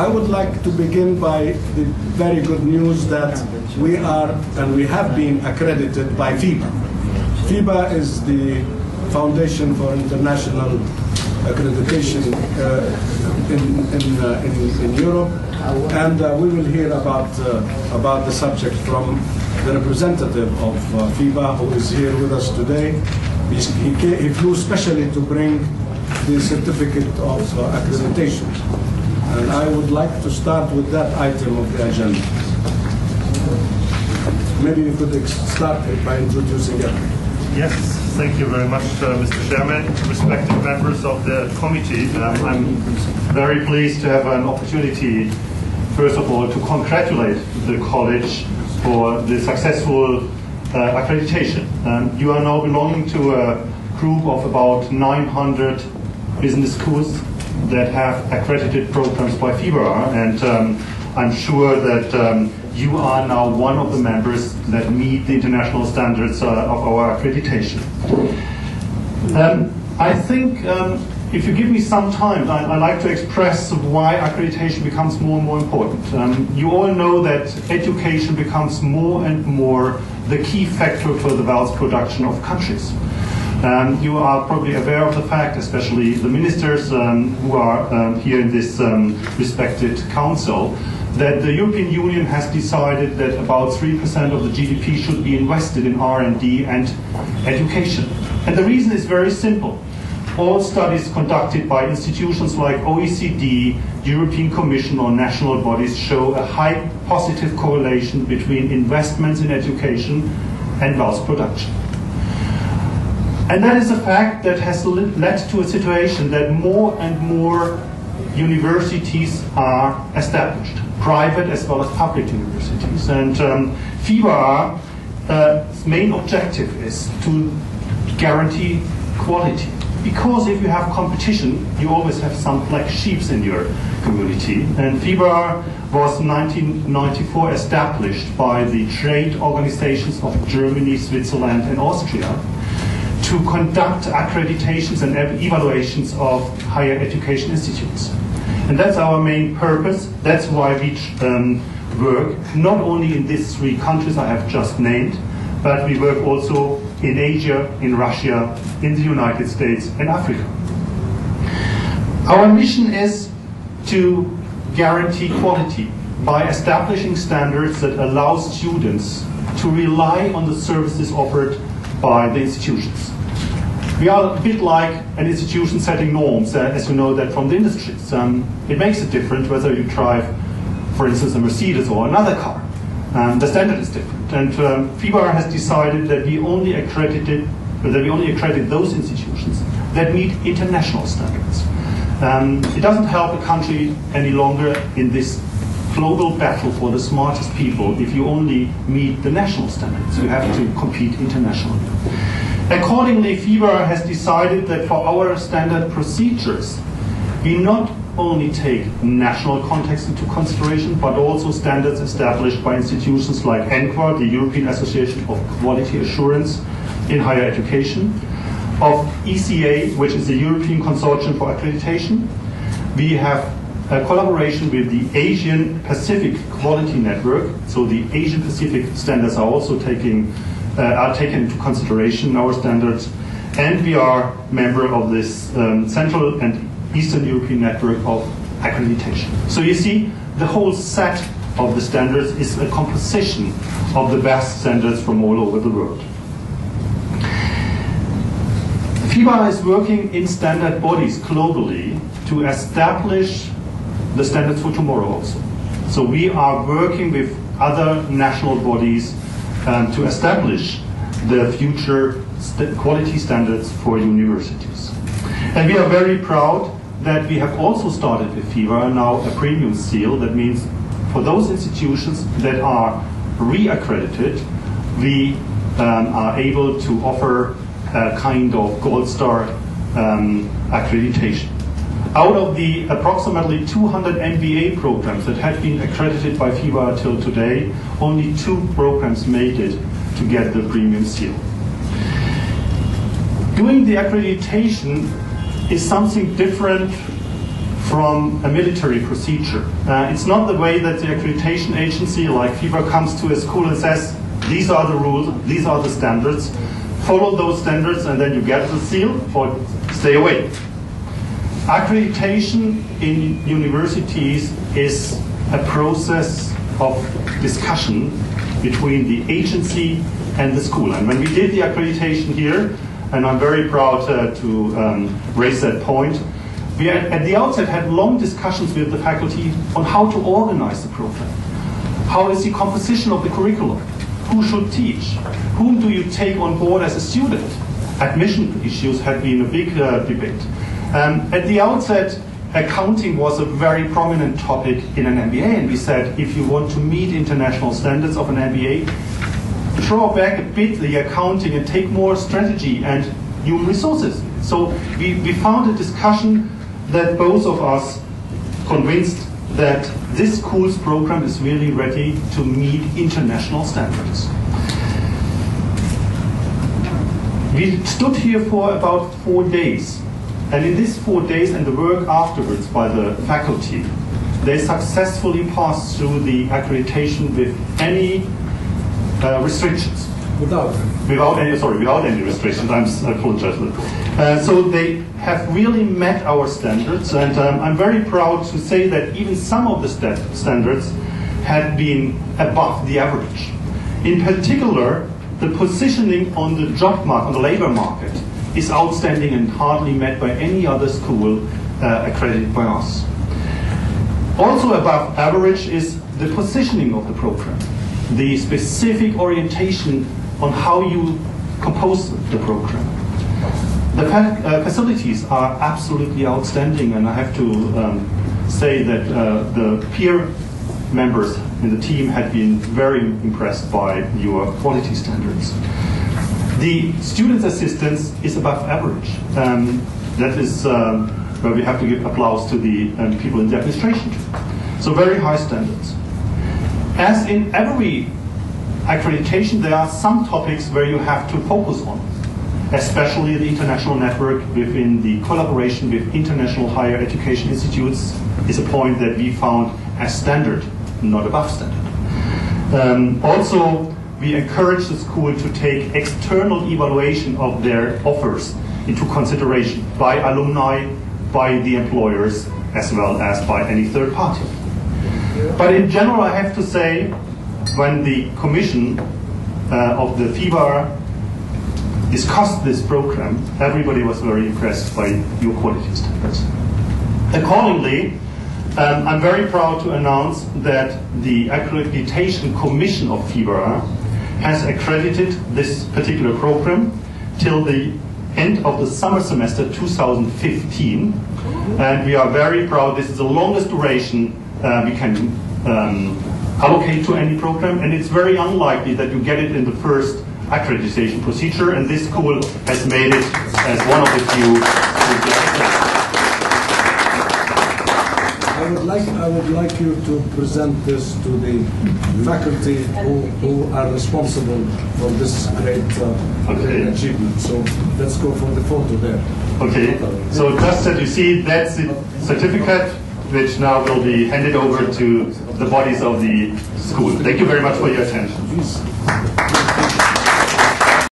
I would like to begin by the very good news that we are and we have been accredited by FIBA. FIBA is the Foundation for International Accreditation in Europe, and we will hear about the subject from the representative of FIBA, who is here with us today. He flew specially to bring the certificate of accreditation. And I would like to start with that item of the agenda. Maybe you could start by introducing it. Yes, thank you very much, Mr. Chairman, respected members of the committee. I'm very pleased to have an opportunity, first of all, to congratulate the college for the successful accreditation. You are now belonging to a group of about 900 business schools that have accredited programs by FIBA, and I'm sure that you are now one of the members that meet the international standards of our accreditation. I think if you give me some time, I'd like to express why accreditation becomes more and more important. You all know that education becomes more and more the key factor for the wealth production of countries. You are probably aware of the fact, especially the ministers who are here in this respected council, that the European Union has decided that about 3% of the GDP should be invested in R&D and education. And the reason is very simple. All studies conducted by institutions like OECD, European Commission or national bodies show a high positive correlation between investments in education and wealth production. And that is a fact that has led to a situation that more and more universities are established, private as well as public universities. And FIBA's main objective is to guarantee quality. Because if you have competition, you always have some black sheep in your community. And FIBA was in 1994 established by the trade organizations of Germany, Switzerland, and Austria to conduct accreditations and evaluations of higher education institutes. And that's our main purpose. That's why we work not only in these 3 countries I have just named, but we work also in Asia, in Russia, in the United States, and Africa. Our mission is to guarantee quality by establishing standards that allow students to rely on the services offered by the institutions. We are a bit like an institution setting norms, as you know that from the industries. It makes it different whether you drive, for instance, a Mercedes or another car. The standard is different. And FIBA has decided that we only accredit those institutions that meet international standards. It doesn't help a country any longer in this global battle for the smartest people if you only meet the national standards. You have to compete internationally. Accordingly, FIBA has decided that for our standard procedures, we not only take national context into consideration, but also standards established by institutions like ENQA, the European Association of Quality Assurance in Higher Education, of ECA, which is the European Consortium for Accreditation. We have a collaboration with the Asian Pacific Quality Network, so the Asian Pacific standards are also taken into consideration in our standards, and we are member of this Central and Eastern European Network of Accreditation. So you see, the whole set of the standards is a composition of the best standards from all over the world. FIBA is working in standard bodies globally to establish the standards for tomorrow also. So we are working with other national bodies to establish the future quality standards for universities. And we are very proud that we have also started with FIBA now a premium seal. That means for those institutions that are re-accredited, we are able to offer a kind of gold star accreditation. Out of the approximately 200 MBA programs that had been accredited by FIBA until today, only 2 programs made it to get the premium seal. Doing the accreditation is something different from a military procedure. It's not the way that the accreditation agency like FIBA comes to a school and says, these are the rules, these are the standards, follow those standards and then you get the seal, or stay away. Accreditation in universities is a process of discussion between the agency and the school. And when we did the accreditation here, and I'm very proud to raise that point, we at the outset had long discussions with the faculty on how to organize the program. How is the composition of the curriculum? Who should teach? Whom do you take on board as a student? Admission issues had been a big debate. At the outset, accounting was a very prominent topic in an MBA, and we said if you want to meet international standards of an MBA, draw back a bit the accounting and take more strategy and human resources. So we found a discussion that both of us convinced that this school's program is really ready to meet international standards. We stood here for about 4 days, and in these 4 days and the work afterwards by the faculty, they successfully passed through the accreditation with any restrictions. Without any restrictions. I apologize. So they have really met our standards, and I'm very proud to say that even some of the standards had been above the average. In particular, the positioning on the job market, on the labor market, is outstanding and hardly met by any other school accredited by us. Also above average is the positioning of the program, the specific orientation on how you compose the program. The facilities are absolutely outstanding, and I have to say that the peer members in the team had been very impressed by your quality standards. The students' assistance is above average. That is where we have to give applause to the people in the administration. So very high standards. As in every accreditation, there are some topics where you have to focus on, especially the international network within the collaboration with international higher education institutes is a point that we found as standard, not above standard. Also, we encourage the school to take external evaluation of their offers into consideration by alumni, by the employers, as well as by any third party. But in general, I have to say, when the commission of the FIBA discussed this program, everybody was very impressed by your quality standards. Accordingly, I'm very proud to announce that the Accreditation Commission of FIBA has accredited this particular program till the end of the summer semester 2015. And we are very proud. This is the longest duration we can allocate to any program, and it's very unlikely that you get it in the first accreditation procedure, and this school has made it as one of the few who get it. I would like you to present this to the faculty who are responsible for this great achievement. So let's go for the photo there. Okay, so just that you see, that's the certificate which now will be handed over to the bodies of the school. Thank you very much for your attention.